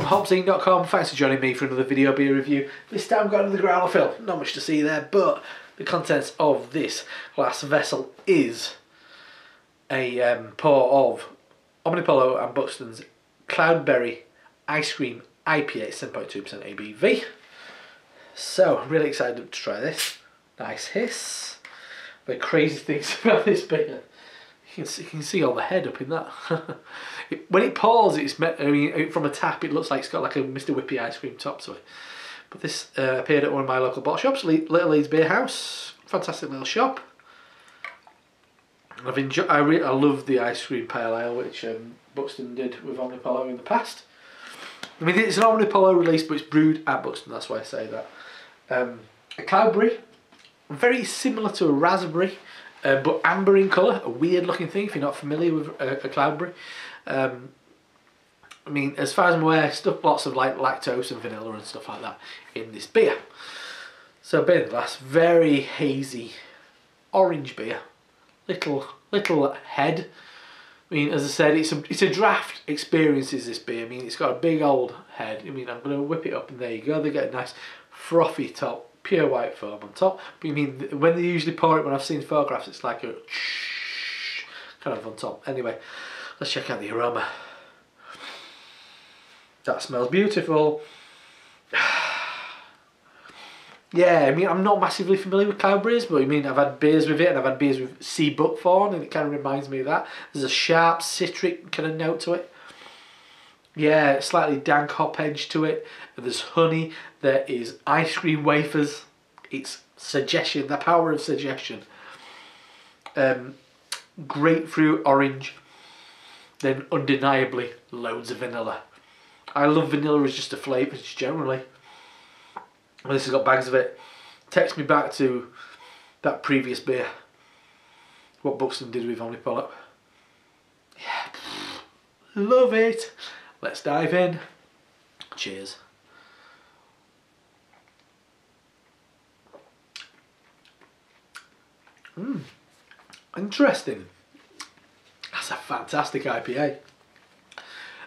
HopZine.com. Thanks for joining me for another video beer review. This time I've got another growler fill. Not much to see there, but the contents of this glass vessel is a pour of Omnipollo and Buxton's Cloudberry Ice Cream IPA, 7.2% ABV. So, really excited to try this. Nice hiss. The crazy things about this beer. You can see all the head up in that. When it pours, from a tap, it looks like it's got like a Mr. Whippy ice cream top to it. But this appeared at one of my local bottle shops, Little Leeds Beer House. Fantastic little shop. I love the ice cream pale ale, which Buxton did with Omnipollo in the past. I mean, it's an Omnipollo release, but it's brewed at Buxton. That's why I say that. A Cloudberry, very similar to a raspberry. But amber in colour, a weird looking thing if you're not familiar with a Cloudberry. I mean, as far as I'm aware, lots of like lactose and vanilla and stuff like that in this beer. So beer in the glass, very hazy orange beer, little head. I mean, as I said, it's a draft experience. Is this beer? I mean, it's got a big old head. I mean, I'm going to whip it up and there you go. They get a nice frothy top. Pure white foam on top. But you mean when they usually pour it, when I've seen photographs, it's like a kind of on top. Anyway, let's check out the aroma. That smells beautiful. Yeah, I mean, I'm not massively familiar with Cloudberries, but I mean, I've had beers with it, and I've had beers with sea buckthorn, and it kind of reminds me of that. There's a sharp citric kind of note to it. Yeah, slightly dank hop edge to it. There's honey. There is ice cream wafers. It's suggestion, the power of suggestion. Grapefruit orange. Then undeniably loads of vanilla. I love vanilla as just a flavour, just generally. And this has got bags of it. Takes me back to that previous beer. What Buxton did with Omnipollo. Yeah, love it. Let's dive in. Cheers. Interesting. That's a fantastic IPA.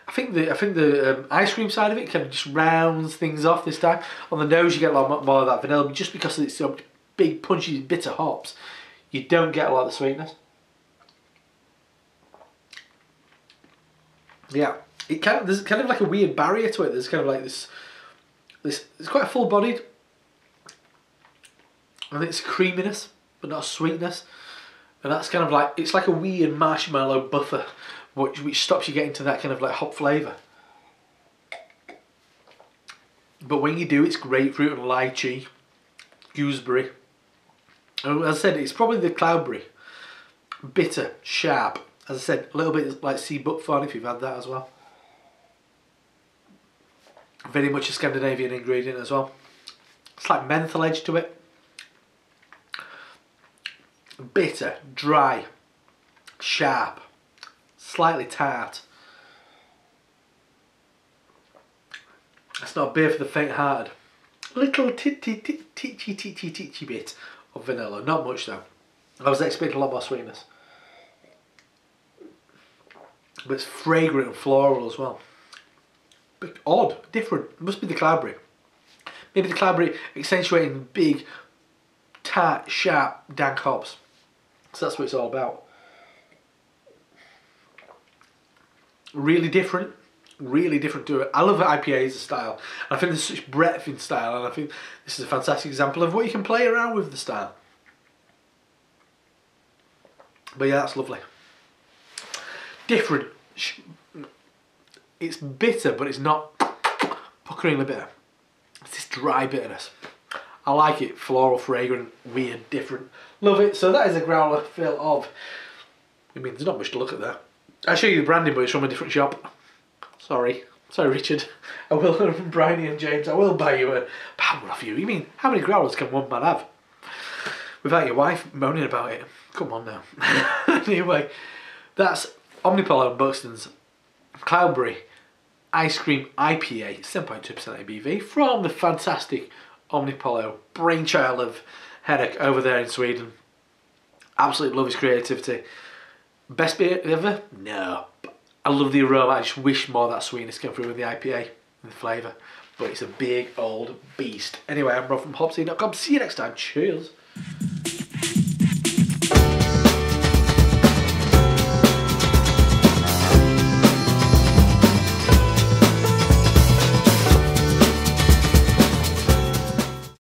I think the ice cream side of it kind of just rounds things off this time. On the nose, you get a lot more of that vanilla, but just because it's so big, punchy, bitter hops, you don't get a lot of the sweetness. Yeah. There's kind of like a weird barrier to it. There's kind of like this it's quite a full-bodied. I think it's a creaminess, but not a sweetness. And that's kind of like, it's like a weird marshmallow buffer, which stops you getting to that kind of like hop flavour. But when you do, it's grapefruit and lychee, gooseberry. And as I said, it's probably the Cloudberry. Bitter, sharp. As I said, a little bit like sea buckthorn if you've had that as well. Very much a Scandinavian ingredient as well. It's like menthol edge to it. Bitter, dry, sharp, slightly tart. It's not a beer for the faint-hearted. Little teachy bit of vanilla, not much though. I was expecting a lot more sweetness. But it's fragrant and floral as well. But odd, different. It must be the Cloudberry. Maybe the Cloudberry accentuating big, tart, sharp, dank hops. So that's what it's all about. Really different to it. I love IPA as a style. And I think there's such breadth in style, and I think this is a fantastic example of what you can play around with the style. But yeah, that's lovely. Different. It's bitter, but it's not puckeringly bitter. It's this dry bitterness. I like it. Floral, fragrant, weird, different. Love it. So that is a growler fill of... I mean, there's not much to look at there. I'll show you the branding, but it's from a different shop. Sorry, Richard. I will, Bryony and James, I will buy you a pound off you. You mean, how many growlers can one man have? Without your wife moaning about it. Come on now. Anyway, that's Omnipollo and Buxton's Cloudberry Ice Cream IPA, 7.2% ABV, from the fantastic Omnipollo brainchild of Henrik over there in Sweden. Absolutely love his creativity. Best beer ever? No. I love the aroma. I just wish more of that sweetness came through with the IPA. in the flavour. But it's a big old beast. Anyway, I'm Rob from HopZine.com. See you next time. Cheers.